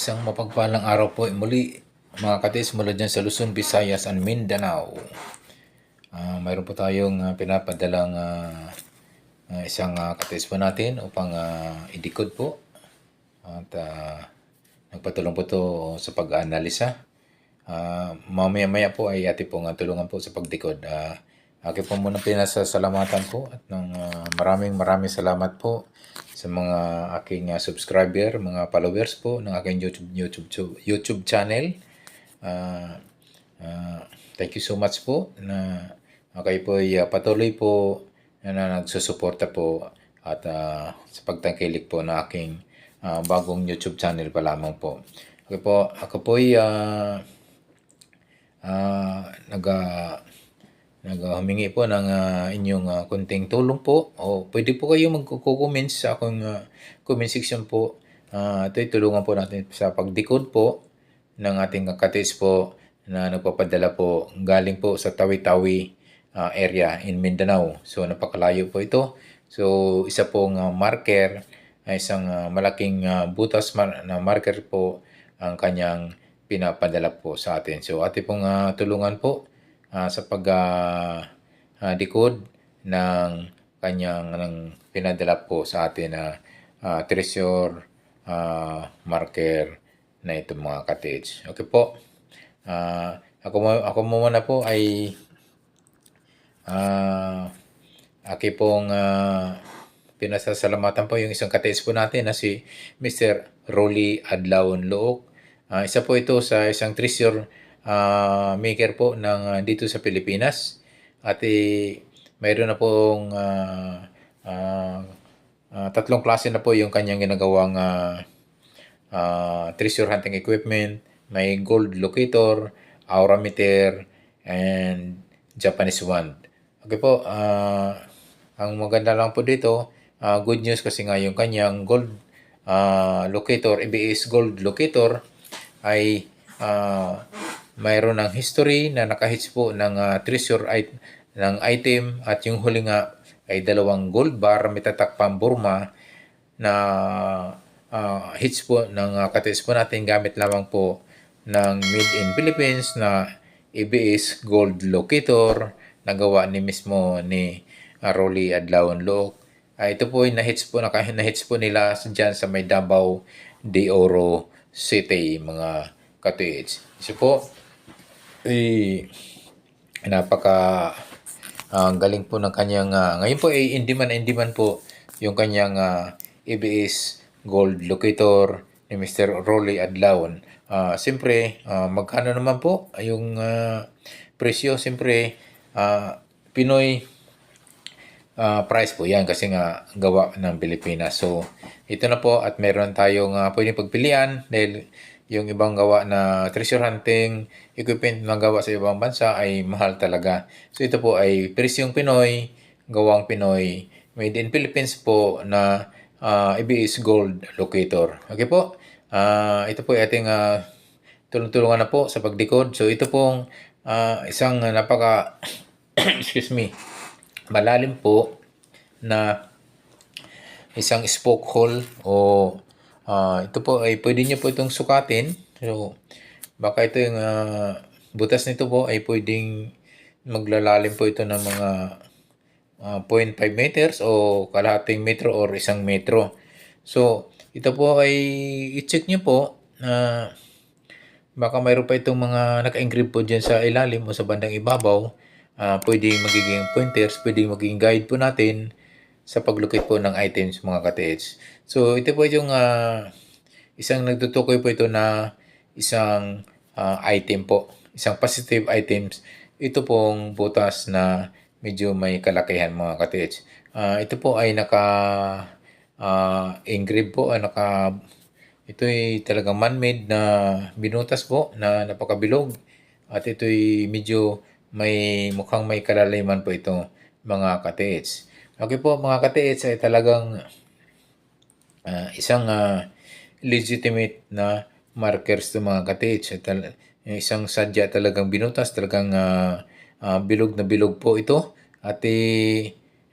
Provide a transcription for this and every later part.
Isang mapagpalang araw po muli mga katis mula dyan sa Luzon, Visayas, and Mindanao. Mayroon po tayong pinapadalang isang katis po natin upang i-decode po. At nagpatulong po ito sa pag-analisa. Mamaya-maya po ay ati pong tulungan po sa pag-decode. Akin po muna pinasasalamatan po at maraming salamat po sa mga aking subscriber, mga followers po ng aking YouTube channel. Thank you so much po na kayo po ay patuloy po na nagsusuporta po at sa pagtangkilik po ng aking bagong YouTube channel pa lamang po. Okay po, ako po ay humingi po ng inyong kunting tulong po, o pwede po kayo magko-comment sa akong comment section po. Ito'y tulungan po natin sa pag-decode po ng ating katis po na nagpapadala po galing po sa Tawi-Tawi area in Mindanao. So napakalayo po ito. So isa pong marker, isang malaking butas na marker po ang kanyang pinapadala po sa atin. So ating pong tulungan po sa pag-decode ng kanyang pinadala po sa atin na treasure marker na ito mga katits. Okay po. Ako muna po ay aki pong pinasasalamatan po yung isang katits po natin na si Mr. Rolly Adlaon Look. Isa po ito sa isang treasure maker po ng dito sa Pilipinas. At mayroon na pong tatlong klase na po yung kanyang ginagawang treasure hunting equipment. May gold locator, aurameter, and Japanese wand. Okay po, ang maganda lang po dito, good news kasi nga yung kanyang gold locator, ABS gold locator ay mayroon ng history na nakahits po ng treasure ng item, at yung huli nga ay dalawang gold bar may tatak Burma na hits po ng katis po natin gamit lamang po ng made in Philippines na ABS gold locator na gawa ni mismo ni Rolly Adlaon Look. Ito po ay na-hits po nila dyan sa may Davao de Oro City mga katits. So po napaka galing po ng kanyang ngayon po ay in-demand po yung kanyang ABS gold locator ni Mr. Rolly Adlaon. Siyempre magkano naman po yung presyo? Siyempre Pinoy price po yan kasi nga gawa ng Pilipinas. So ito na po, at meron tayong pwedeng pagpilian dahil yung ibang gawa na treasure hunting equipment na gawa sa ibang bansa ay mahal talaga. So ito po ay presyong Pinoy, gawang Pinoy, made in Philippines po na ABS gold locator. Okay po, ito po ay ating tulungan na po sa pag-decode. So ito pong isang napaka excuse me, malalim po na isang spoke hole, o ito po ay pwede nyo po itong sukatin. So baka ito yung butas nito po ay pwedeng maglalalim po ito ng mga 0.5 meters o kalahating metro or 1 metro. So ito po ay i-check nyo po na baka mayroon pa itong mga naka-engrave po dyan sa ilalim o sa bandang ibabaw. Pwedeng magiging pointers, pwedeng magiging guide po natin sa paglocate po ng items mga katits. So ito po yung isang nagtutukoy po ito na isang item po, isang positive items. Ito pong butas na medyo may kalakihan mga katits. Ito po ay naka-engrave po, ito ay talagang man-made na binutas po na napakabilog, at ito ay medyo mukhang may kalaliman po ito mga katits. Okay po mga katits, ay talagang isang legitimate na markers to mga katits. Isang sadya talagang binutas, talagang bilog na bilog po ito. At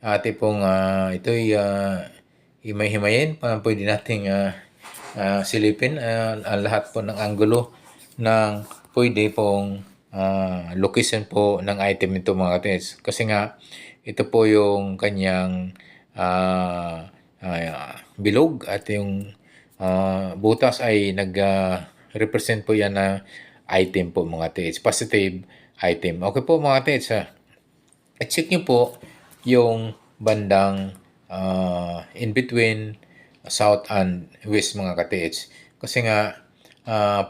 ate pong ito'y himay-himayin, pwede nating silipin ang lahat po ng anggulo ng pwede pong location po ng item nito mga katiits. Kasi nga, ito po yung kanyang bilog at yung butas ay nag-represent po yan na item po mga katiits. Positive item. Okay po mga katiits. I-check nyo po yung bandang in between south and west mga katiits. Kasi nga,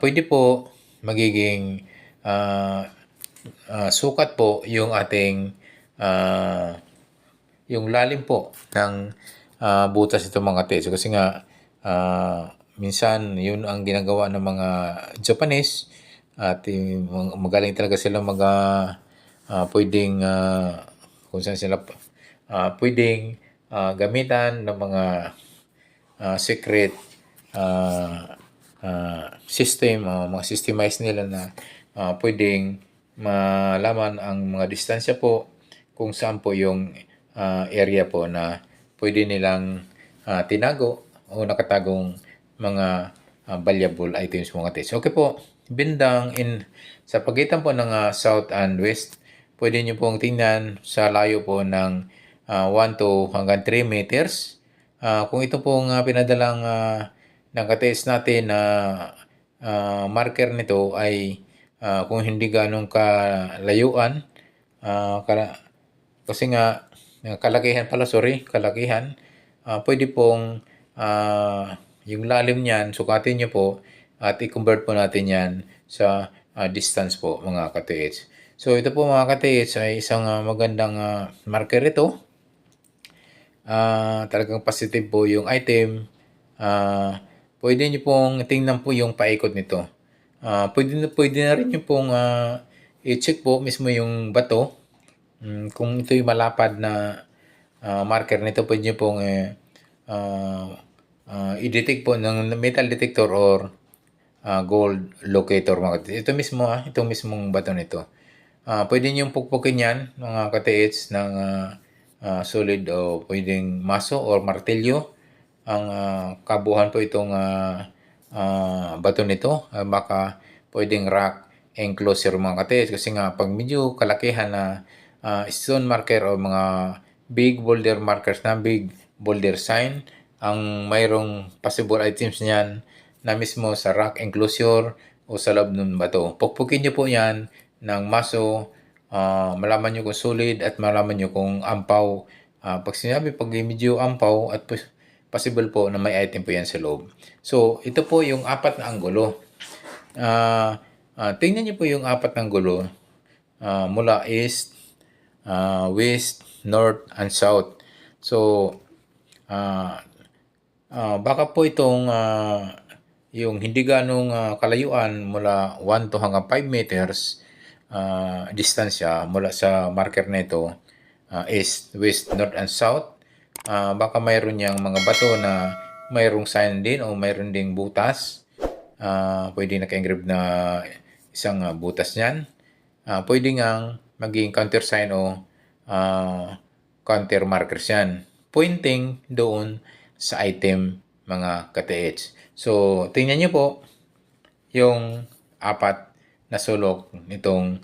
pwede po magiging sukat po yung ating yung lalim po ng butas ito mga katiits. Kasi nga, minsan yun ang ginagawa ng mga Japanese at magaling talaga sila pwedeng kung saan sila pwedeng gamitan ng mga secret system o mga systemize nila na pwedeng malaman ang mga distansya po kung saan po yung area po na pwede nilang tinago o nakatagong mga valuable items mga katiits. Okay po, bindang sa pagitan po ng south and west, pwede nyo pong tingnan sa layo po ng 1 to hanggang 3 meters. Kung ito pong pinadalang ng katiits natin na marker nito ay kung hindi ganong kalayuan, kasi nga kalakihan, pwede pong yung lalim niyan, sukatin nyo po at i-convert po natin yan sa distance po mga katiits. So ito po mga katiits ay isang magandang marker ito. Talagang positive po yung item. Pwede nyo pong tingnan po yung paikot nito. Pwede na rin nyo pong i-check po mismo yung bato. Kung ito yung malapad na marker nito, pwede nyo pong i-detect po ng metal detector or gold locator mga katiits. Ito mismo, itong mismong bato nito. Pwede nyo pukpukin yan mga katiits ng solid o pwedeng maso or martilyo. Ang kabuhan po itong bato nito. Baka pwedeng rock enclosure mga katiits. Kasi nga pag medyo kalakihan na stone marker o mga big boulder markers na big boulder sign, ang mayroong possible items niyan na mismo sa rock enclosure o sa loob ng bato. Pukpukin nyo po yan ng maso, malaman nyo kung solid at malaman nyo kung ampaw. Pag medyo ampaw at possible po na may item po yan sa loob. So, ito po yung apat na anggulo. Tingnan nyo po yung apat na anggulo mula east, west, north, and south. So, baka po itong yung hindi ganong kalayuan mula 1 to hanggang 5 meters distansya mula sa marker na ito, east, west, north, and south. Baka mayroon niyang mga bato na mayroong sign din o mayroon ding butas. Pwede naka-engrave na isang butas niyan. Pwede ngang maging countersign o counter markers yan. Pointing doon sa item mga katiits. So, tingnan nyo po yung apat na sulok nitong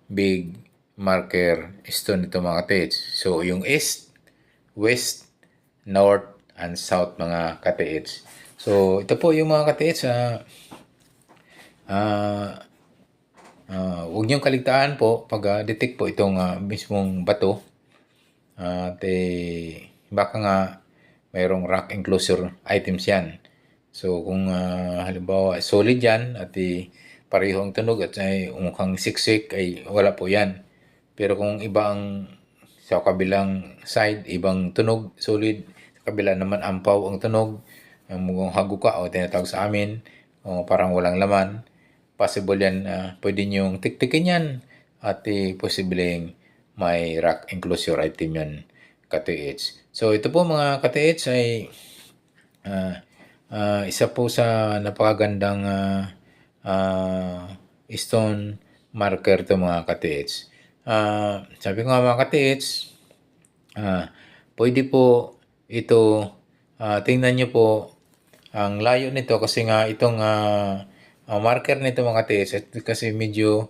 big marker stone nito mga katiits. So, yung east, west, north, and south mga katiits. So, ito po yung mga katiits. Huwag niyong kaligtaan po pag detect po itong mismong bato. At baka nga mayroong rock enclosure items yan. So kung halimbawa solid yan at pareho ang tunog at mukhang siksik ay wala po yan. Pero kung iba ang sa kabilang side, ibang tunog, solid, sa kabila naman ampaw ang tunog, mukhang haguka o tinatawag sa amin, o parang walang laman, possible yan, pwede nyong tiktikin yan at posibleng may rock enclosure item yan katiits. So ito po mga katiits ay isa po sa napakagandang stone marker to mga katiits. Sabi ko nga mga katiits, pwede po ito, tingnan nyo po Ang layo nito kasi nga itong marker nito mga katiits, kasi medyo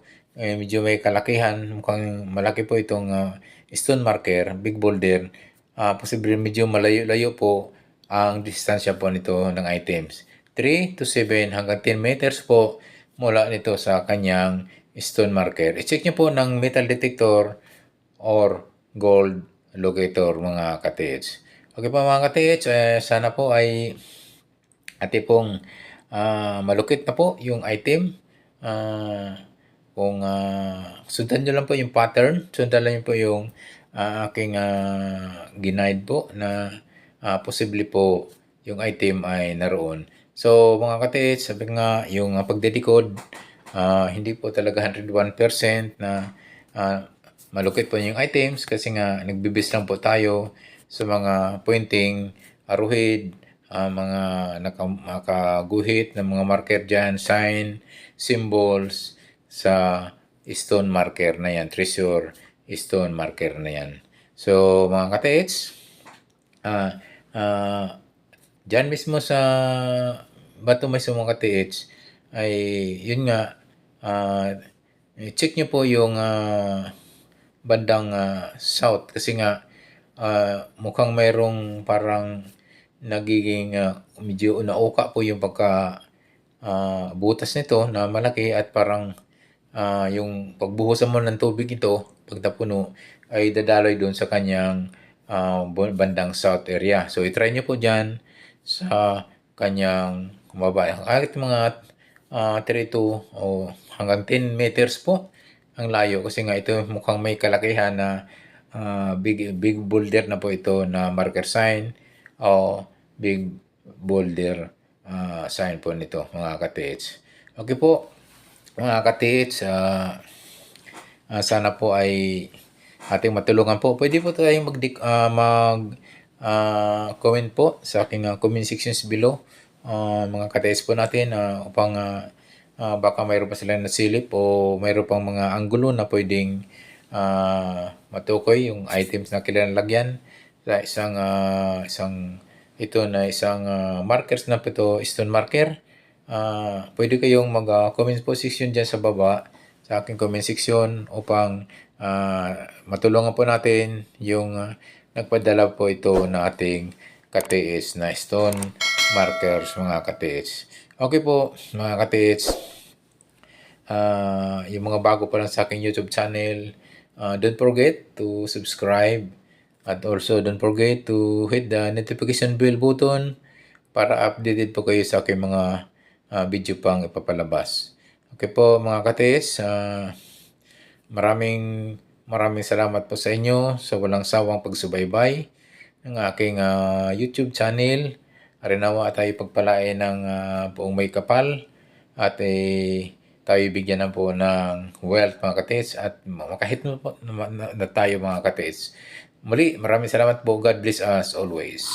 may kalakihan, mukhang malaki po itong stone marker, big boulder. Posible medyo malayo-layo po ang distansya po nito ng items. 3 to 7 hanggang 10 meters po mula nito sa kanyang stone marker. I-check nyo po ng metal detector or gold locator mga katiits. Okay po mga katiits, sana po ay ate pong malukit na po yung item. Kung sundan nyo lang po yung pattern, sundan lang po yung aking ginaid po na posible po yung item ay naroon. So mga katiits, sabi nga yung pagdedecode, hindi po talaga 101% na malukit po yung items kasi nga nagbibis lang po tayo sa mga pointing, aruhid, mga nakaguhit ng mga marker dyan, sign, symbols sa stone marker na yan, treasure stone marker na yan. So mga katiits, dyan mismo sa bato may mga katiits ay yun nga, check nyo po yung bandang south kasi nga mukhang mayroong parang nagiging medyo nauka po yung pagka butas nito na malaki at parang yung pagbuhusan mo ng tubig ito pag napuno ay dadaloy doon sa kanyang bandang south area. So itry nyo po dyan sa kanyang kumababa. Kahit mga 3 to o hanggang 10 meters po ang layo kasi nga ito mukhang may kalakihan na big boulder na po ito na marker sign o big boulder sign po nito mga katiits. Okay po mga katiits, sana po ay ating matulungan po. Pwede po tayong comment po sa aking comment sections below. Mga katiits po natin upang baka mayroon pa silang nasilip o mayroon pang mga anggulo na pwedeng matukoy yung items na kailangan lagyan sa isang markers na po ito, stone marker. Pwede kayong mag-comment po section dyan sa baba sa aking comment section upang matulungan po natin yung nagpadala po ito na ating katiits na stone markers mga katiits. Okay po mga katiits, yung mga bago pa lang sa aking YouTube channel, don't forget to subscribe at also don't forget to hit the notification bell button para updated po kayo sa aking mga video pang ipapalabas. Okay po mga katiits, maraming salamat po sa inyo sa walang sawang pagsubaybay ng aking YouTube channel. Arinawa tayo pagpalain ng buong may kapal at tayo bigyan na po ng wealth mga katiits at makahit na tayo mga katiits. Muli, maraming salamat po. God bless us always.